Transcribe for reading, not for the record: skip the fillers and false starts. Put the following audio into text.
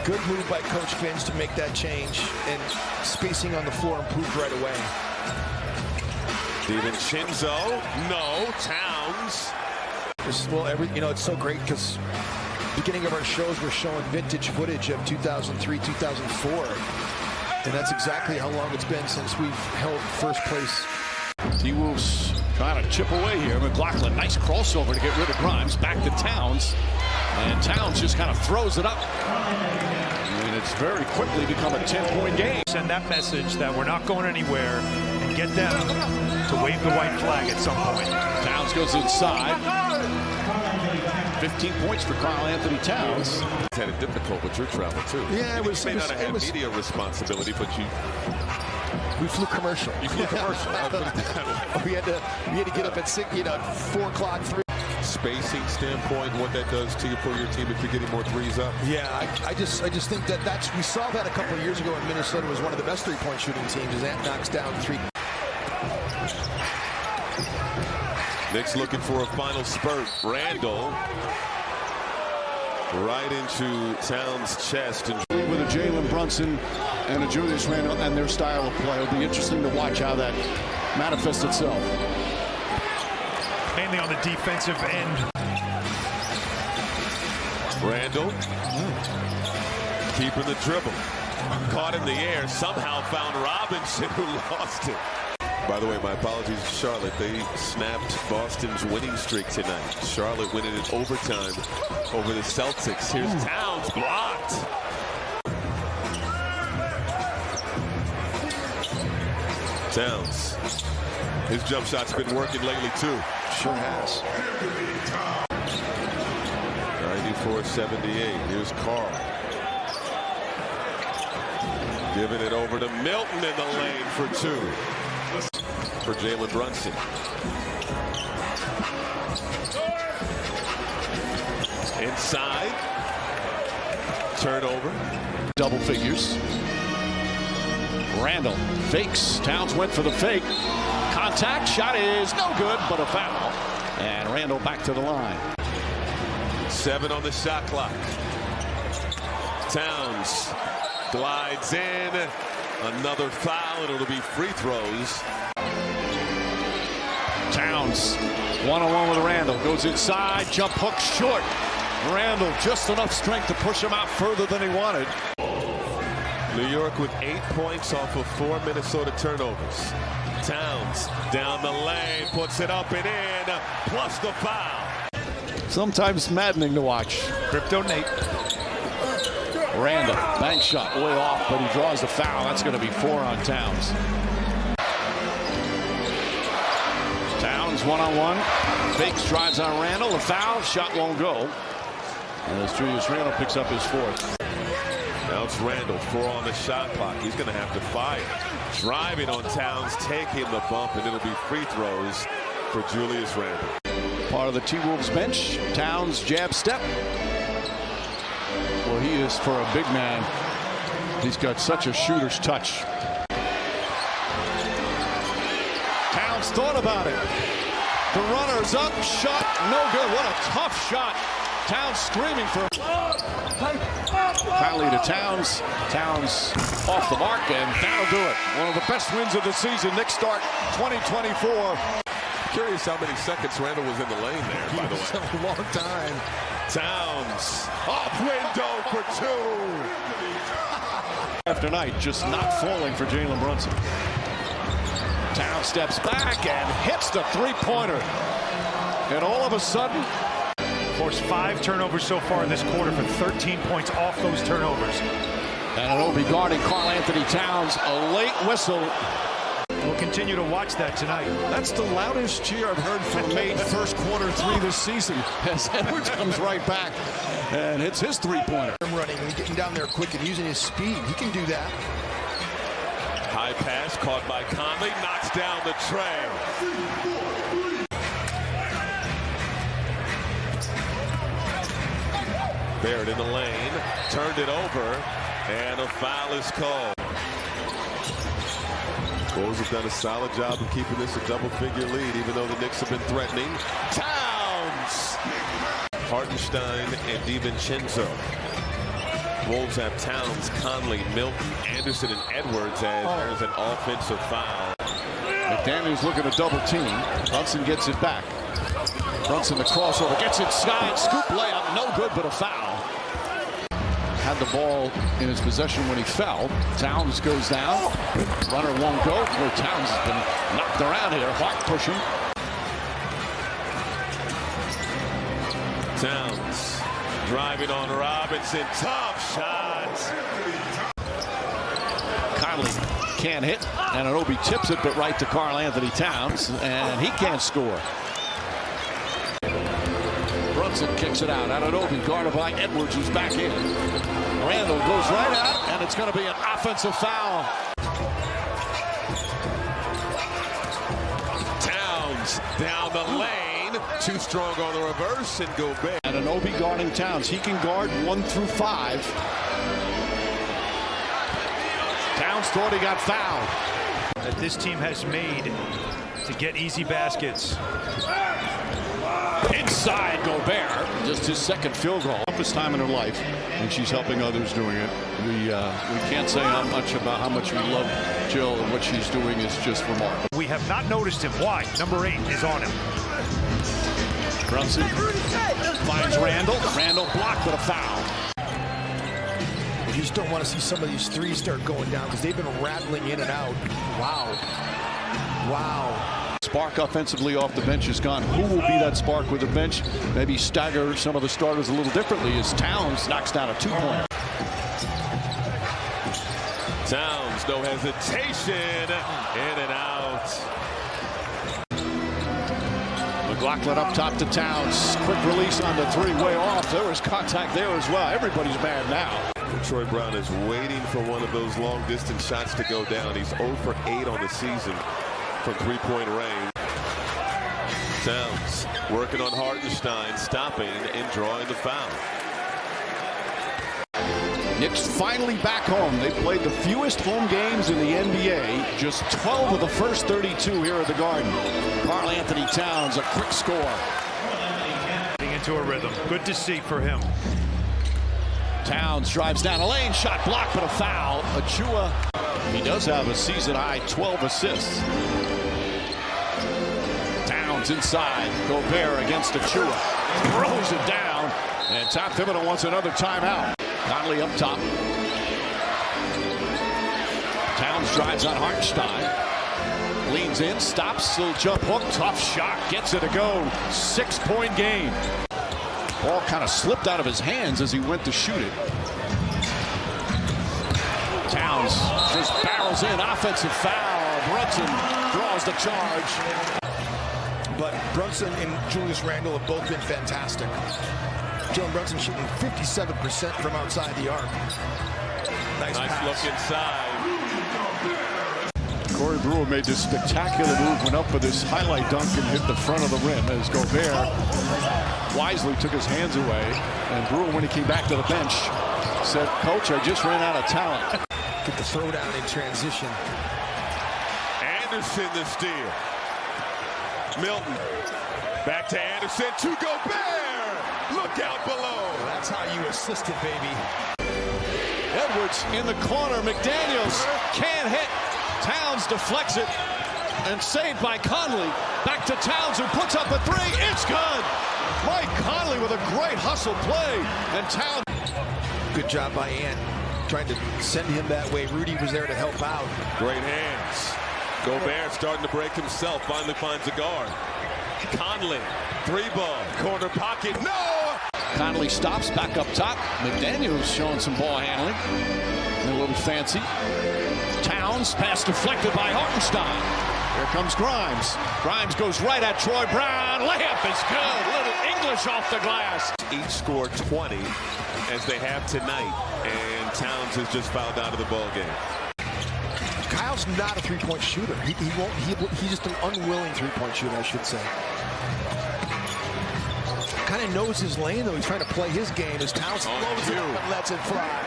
Good move by Coach Finch to make that change, and spacing on the floor improved right away. DiVincenzo, no. Towns. Well, it's so great because beginning of our shows, we're showing vintage footage of 2003, 2004. And that's exactly how long it's been since we've held first place. T-Wolves trying to chip away here. McLaughlin, nice crossover to get rid of Grimes. Back to Towns. And Towns just kind of throws it up. And it's very quickly become a 10-point game. Send that message that we're not going anywhere and get them to wave the white flag at some point. Towns goes inside. 15 points for Karl Anthony Towns. Had it difficult with your travel too. Yeah, it was. You may not have media responsibility, but we flew commercial. You flew commercial. we had to get up at 4 o'clock. Spacing standpoint, what that does to you for your team if you're getting more threes up. Yeah, I just think that we saw that a couple of years ago in Minnesota was one of the best three-point shooting teams as Ant knocks down 3. Knicks looking for a final spurt. Randall right into Towns' chest. With a Jalen Brunson and a Julius Randle and their style of play. It'll be interesting to watch how that manifests itself. Mainly on the defensive end. Randall keeping the dribble. Caught in the air. Somehow found Robinson, who lost it. By the way, my apologies to Charlotte. They snapped Boston's winning streak tonight. Charlotte winning in overtime over the Celtics. Here's Towns, blocked. Towns. His jump shot's been working lately, too. Sure has. 94-78. Here's Karl. Giving it over to Milton in the lane for 2. For Jalen Brunson. Inside. Turnover. Double figures. Randall fakes. Towns went for the fake. Contact. Shot is no good, but a foul. And Randall back to the line. 7 on the shot clock. Towns glides in. Another foul, and it'll be free throws. Towns one-on-one with Randall. Goes inside. Jump hook short. Randall just enough strength to push him out further than he wanted. New York with 8 points off of 4 Minnesota turnovers. Towns down the lane, puts it up and in, plus the foul. Sometimes maddening to watch. Crypto Nate. Randall, bank shot way off, but he draws the foul. That's going to be 4 on Towns. Towns one-on-one. Fakes, drives on Randall. The foul, shot won't go. And as Julius Randall picks up his 4th. Now it's Randall, 4 on the shot clock. He's going to have to fire. Driving on Towns, taking the bump, and it'll be free throws for Julius Randall. Part of the T-Wolves bench. Towns jab step. Well, he is, for a big man, he's got such a shooter's touch. Towns thought about it. The runner's up, shot, no good. What a tough shot. Towns screaming for Conley to Towns. Towns off the mark, and that'll do it. One of the best wins of the season. Knicks start 2024. Curious how many seconds Randall was in the lane there, by the way. A long time. Towns off window for 2. After night, just not falling for Jalen Brunson. Towns steps back and hits the three-pointer. And all of a sudden, Forced 5 turnovers so far in this quarter for 13 points off those turnovers. and an Obi guarding Karl Anthony Towns. A late whistle. We'll continue to watch that tonight. That's the loudest cheer I've heard for made first quarter 3 this season, as Edwards comes right back and hits his three-pointer. Running and getting down there quick and using his speed. He can do that. High pass caught by Conley, knocks down the tray. Barrett in the lane, turned it over, and a foul is called. Bulls have done a solid job of keeping this a double-figure lead, even though the Knicks have been threatening. Towns! Hartenstein and DiVincenzo. Wolves have Towns, Conley, Milton, Anderson, and Edwards as there's an offensive foul. McDaniels looking to double team. Brunson gets it back. Brunson the crossover, gets inside, scoop layup, no good, but a foul. Had the ball in his possession when he fell. Towns goes down. Runner won't go. Well, Towns has been knocked around here. Hart pushing. Towns driving on Robinson. Tough shots. Conley can't hit. And Anunoby tips it, but right to Karl Anthony Towns. And he can't score. Brunson kicks it out. Anunoby guarded by Edwards, who's back in. Randall goes right out, and it's going to be an offensive foul. Towns down the lane. Too strong on the reverse, and Gobert. Anunoby guarding Towns. He can guard 1 through 5. Towns thought he got fouled. That this team has made to get easy baskets. Inside Gobert, just his second field goal. Toughest time in her life, and she's helping others doing it. We can't say how much we love Jill, and what she's doing is just remarkable. We have not noticed him. Why? Number 8 is on him. Brunson finds Randall. Randall blocked, but a foul. You just don't want to see some of these threes start going down because they've been rattling in and out. Wow. Wow. Spark offensively off the bench is gone. Who will be that spark with the bench? Maybe stagger some of the starters a little differently as Towns knocks down a 2-pointer. Towns, no hesitation, in and out. McLaughlin up top to Towns. Quick release on the 3, way off. There was contact there as well. Everybody's mad now. Troy Brown is waiting for one of those long-distance shots to go down. He's 0 for 8 on the season from 3-point range. Towns working on Hartenstein, stopping and drawing the foul. Knicks finally back home. They played the fewest home games in the NBA. Just 12 of the first 32 here at the Garden. Karl Anthony Towns, a quick score. Getting into a rhythm. Good to see for him. Towns drives down a lane, shot blocked, but a foul. Achua, he does have a season-high 12 assists. Towns inside. Gobert against Achua. Throws it down. And Tom Thibodeau wants another timeout. Conley up top. Towns drives on Hartenstein. Leans in, stops, little jump hook, tough shot, gets it to go. 6-point game. Ball kind of slipped out of his hands as he went to shoot it. Towns just barrels in, offensive foul. Brunson draws the charge. But Brunson and Julius Randle have both been fantastic. Jalen Brunson shooting 57% from outside the arc. Nice look inside. Corey Brewer made this spectacular move, went up for this highlight dunk and hit the front of the rim as Gobert wisely took his hands away. And Brewer, when he came back to the bench, said, "Coach, I just ran out of talent." Get the throwdown in transition. Anderson the steal. Milton back to Anderson to Gobert. Look out below. That's how you assist it, baby. Edwards in the corner. McDaniels can't hit. Towns deflects it. And saved by Conley. Back to Towns, who puts up a 3. It's good. Mike Conley with a great hustle play. And Towns. Good job by Ant. Trying to send him that way. Rudy was there to help out. Great hands. Gobert starting to break himself. Finally finds a guard. Conley, 3-ball, corner pocket, no! Conley stops back up top. McDaniels showing some ball handling. A little fancy. Towns, pass deflected by Hartenstein. Here comes Grimes. Grimes goes right at Troy Brown. Layup is good. Little English off the glass. Each score 20 as they have tonight. And Towns has just fouled out of the ball game. Kyle's not a three-point shooter. He's just an unwilling three-point shooter, I should say. Kind of knows his lane, though. He's trying to play his game as Towns flows it up and lets it fly.